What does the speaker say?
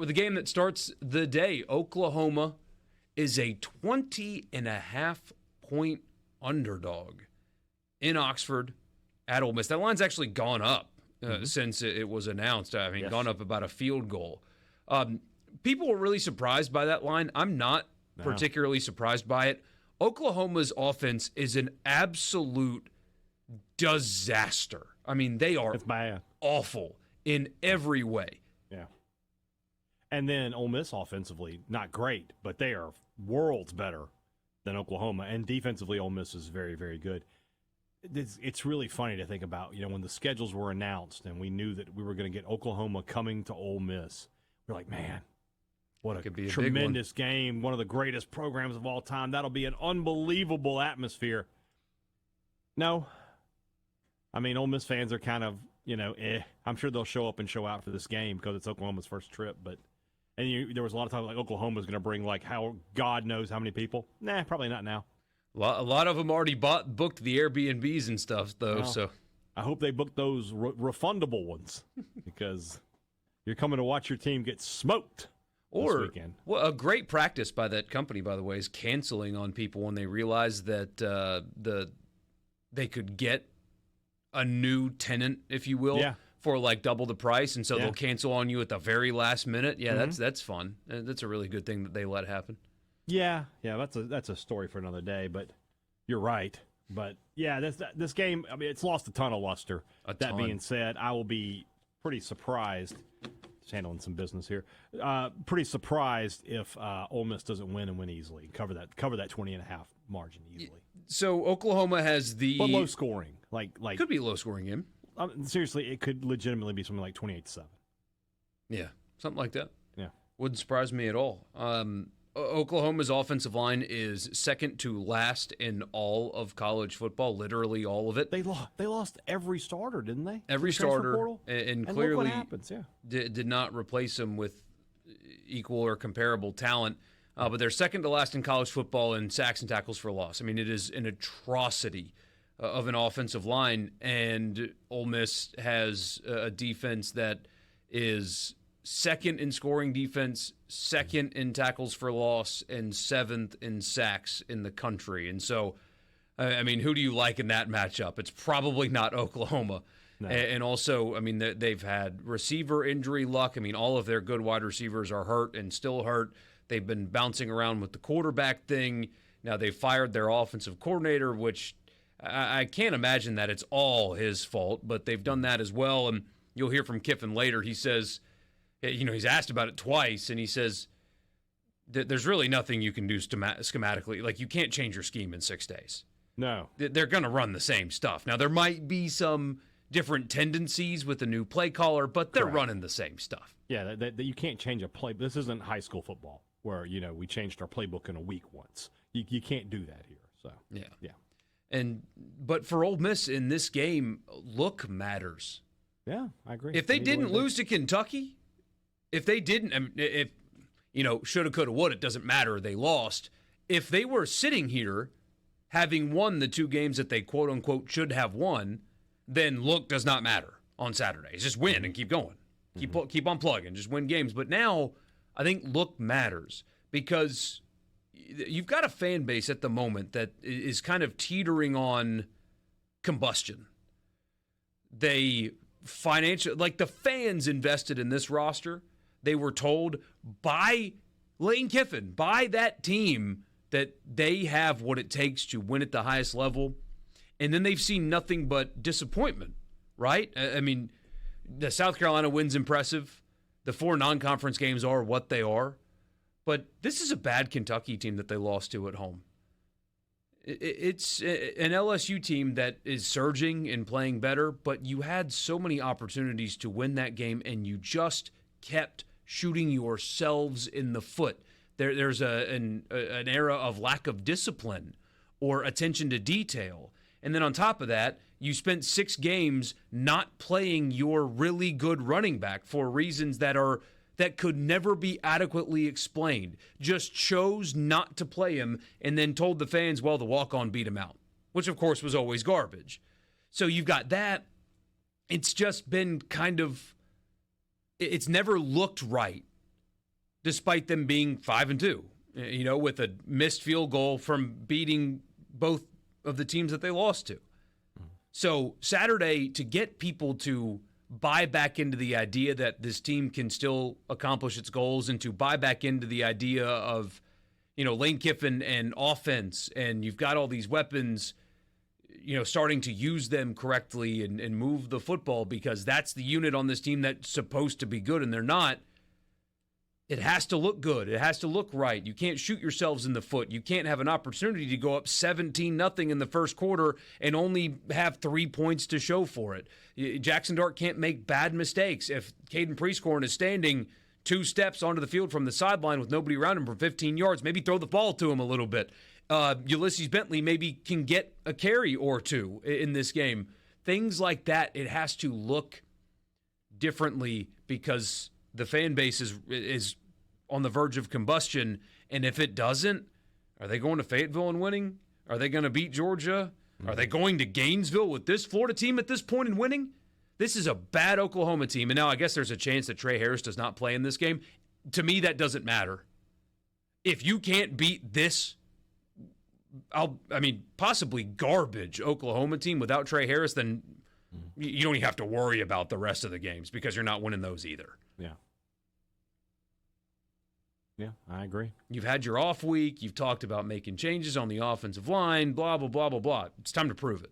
With the game that starts the day, Oklahoma is a 20.5-point underdog in Oxford at Ole Miss. That line's actually gone up since it was announced. I mean, gone up about a field goal. People were really surprised by that line. I'm not particularly surprised by it. Oklahoma's offense is an absolute disaster. I mean, they are awful in every way. Yeah. And then Ole Miss offensively, not great, but they are worlds better than Oklahoma. And defensively, Ole Miss is very, very good. It's really funny to think about, when the schedules were announced and we knew that we were going to get Oklahoma coming to Ole Miss. We're like, man, what a tremendous game. One of the greatest programs of all time. That'll be an unbelievable atmosphere. No. I mean, Ole Miss fans are kind of, I'm sure they'll show up and show out for this game because it's Oklahoma's first trip. And there was a lot of times like Oklahoma's going to bring how God knows how many people. Nah, probably not now. A lot of them already booked the Airbnbs and stuff, though. Well, so I hope they book those refundable ones because you're coming to watch your team get smoked this weekend. Well, a great practice by that company, by the way, is canceling on people when they realize that they could get a new tenant, if you will, for double the price, and so they'll cancel on you at the very last minute. Yeah, that's fun. That's a really good thing that they let happen. Yeah, that's a story for another day, but you're right. But yeah, this game, I mean, it's lost a ton of luster. That being said, I will be pretty surprised. Just handling some business here. Pretty surprised if Ole Miss doesn't win and win easily, cover that 20.5 margin easily. So Oklahoma has but low scoring, could be a low scoring game. Seriously, it could legitimately be something like 28-7. Yeah, something like that. Yeah, wouldn't surprise me at all. Oklahoma's offensive line is second to last in all of college football, literally all of it. They lost every starter, didn't they? Every starter, and clearly look what happens, did not replace them with equal or comparable talent. But they're second to last in college football in sacks and tackles for loss. I mean, it is an atrocity of an offensive line, and Ole Miss has a defense that is second in scoring defense, second in tackles for loss, and seventh in sacks in the country. And so, I mean, who do you like in that matchup? It's probably not Oklahoma. No. And also, I mean, they've had receiver injury luck. I mean, all of their good wide receivers are hurt and still hurt. They've been bouncing around with the quarterback thing. Now they fired their offensive coordinator, which I can't imagine that it's all his fault, but they've done that as well. And you'll hear from Kiffin later. He says, he's asked about it twice, and he says that there's really nothing you can do schematically. Like, you can't change your scheme in 6 days. No. They're going to run the same stuff. Now, there might be some different tendencies with the new play caller, but they're running the same stuff. Yeah, that you can't change a play. This isn't high school football where, we changed our playbook in a week once. You can't do that here. So yeah. But for Ole Miss in this game, look matters. Yeah, I agree. If they didn't lose to Kentucky, if they didn't, shoulda, coulda, woulda, it doesn't matter. They lost. If they were sitting here having won the 2 games that they quote unquote should have won, then look does not matter on Saturdays. Just win and keep going. Keep on plugging. Just win games. But now I think look matters because you've got a fan base at the moment that is kind of teetering on combustion. The fans invested in this roster. They were told by Lane Kiffin, by that team, that they have what it takes to win at the highest level. And then they've seen nothing but disappointment, right? I mean, the South Carolina win's impressive. The 4 non-conference games are what they are. But this is a bad Kentucky team that they lost to at home. It's an LSU team that is surging and playing better, but you had so many opportunities to win that game, and you just kept shooting yourselves in the foot. There's an era of lack of discipline or attention to detail. And then on top of that, you spent 6 games not playing your really good running back for reasons that could never be adequately explained. Just chose not to play him and then told the fans, well, the walk-on beat him out, which of course was always garbage. So you've got that. It's just been it's never looked right despite them being 5-2, with a missed field goal from beating both of the teams that they lost to. So Saturday, to get people to buy back into the idea that this team can still accomplish its goals and to buy back into the idea of, Lane Kiffin and offense, and you've got all these weapons, starting to use them correctly and move the football because that's the unit on this team that's supposed to be good, and they're not. It has to look good. It has to look right. You can't shoot yourselves in the foot. You can't have an opportunity to go up 17-0 in the first quarter and only have 3 points to show for it. Jackson Dart can't make bad mistakes. If Caden Prieskorn is standing 2 steps onto the field from the sideline with nobody around him for 15 yards, maybe throw the ball to him a little bit. Ulysses Bentley maybe can get a carry or 2 in this game. Things like that, it has to look differently because the fan base is on the verge of combustion, and if it doesn't, are they going to Fayetteville and winning? Are they going to beat Georgia? Are they going to Gainesville with this Florida team at this point and winning? This is a bad Oklahoma team, and now I guess there's a chance that Trey Harris does not play in this game. To me, that doesn't matter. If you can't beat this, possibly garbage Oklahoma team without Trey Harris, then you don't even have to worry about the rest of the games because you're not winning those either. Yeah. Yeah, I agree. You've had your off week. You've talked about making changes on the offensive line, blah, blah, blah, blah, blah. It's time to prove it.